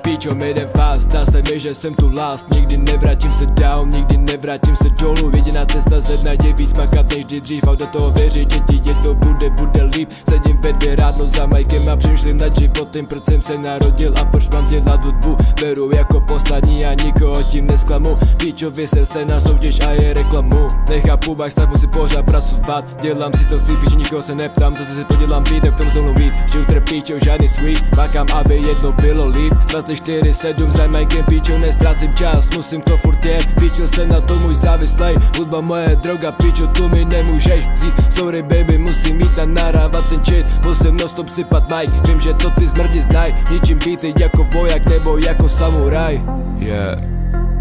Píčo, jdem fast, zdá se mi, že jsem tu last. Nikdy nevrátím se down, nikdy nevrátím se dolů. Jediná cesta se najde víc makat než dřív a do toho věřit, že ti jednou bude líp. Sedím ve 2 ráno za majkem a přemýšlím nad životem, proč jsem se narodil a proč mám dělat hudbu. Beru jako poslání a nikoho tím nesklamu. Píčo, vysel se na soutěž a je reklamu. Nechápu váš stav, musím pořád pracovat. Dělám si co chci, píči, nikoho se neptám. Zase si podělám beat a k tomu zónu víc. Žiju píčo, žádný sweet, makám, aby jedno bylo líp. 24/7 za majkem, píčo, nestrácím čas, musím to furt jet. Píčo, jsem na to můj závislej, hudba moje droga, píčo, tu mi nemůžeš vzít. Sorry baby, musím jít a narávat ten shit. Musím non-stop sypat mic, vím, že to ty zmrdi znaj. Ničím beaty jako voják nebo jako samuraj. Yeah.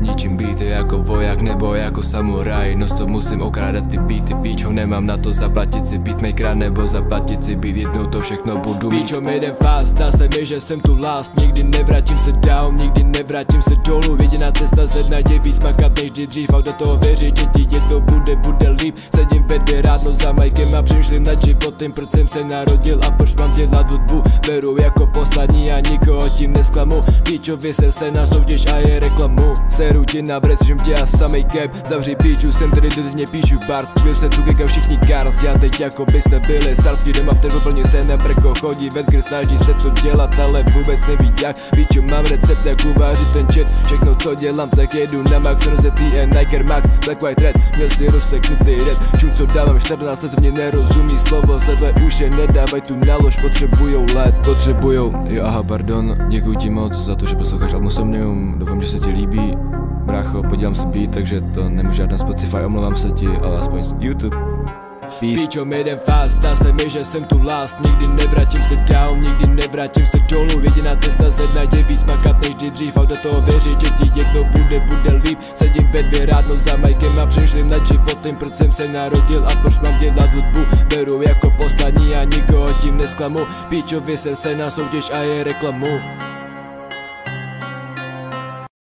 Ničím beaty jako voják nebo jako samuraj. Non-stop musím okrádat ty beaty, píčo, nemám na to zaplatit si beatmakera nebo zaplatit si beat, jednou to všechno budu mít. Píčo, jdem fast, zdá se mi, že jsem tu last. Nikdy nevrátím se down, nikdy nevrátím se dolů. Jediná cesta se najde víc makat než dřív a do toho věřit, že ti jednou bude líp. Sedím ve 2 ráno za majkem a přemýšlím nad životem, proč jsem se narodil a proč mám dělat hudbu. Beru jako poslání a nikoho tím nesklamu. Píčo, vysel se na soutěž a je reklamu. Seru ti na vres, řím tě a samej cap. Zavři píču, jsem tady dodně píšu bars. Byl se tu keka všichni cars. Já teď jako byste byli starský doma v terbu, plně se na brko chodí vedkr, snaží se to dělat, ale vůbec neví jak. Píču, mám recept, jak uvážit ten shit. Všechno co dělám, tak jedu na max. NZTN, Nike Max, Black White Red. Měl si rozseknutý red. Čum co dávám 14 let, mě nerozumí slovo. Sledle uše, nedávaj tu nalož, potřebujou let. Potřebujou, jo aha, pardon. Děkuji ti moc za to, že posloucháš album Somnium. Doufám, že se ti líbí. Brácho, podělám si beat, takže to nemůžu žádná Spotify, omlouvám se ti, ale aspoň z YouTube. Peace. Píčo, jdem fast, zdá se mi, že jsem tu last. Nikdy nevrátím se down, nikdy nevrátím se dolů. Jediná cesta se najde víc makat než dřív a do toho věřit, že ti jednou bude líp. Sedím ve 2 ráno za majkem a přemýšlím nad životem, proč jsem se narodil a proč mám dělat hudbu. Beru jako poslání a nikoho tím nesklamu. Píčo, vysel se na soutěž a je reklamu.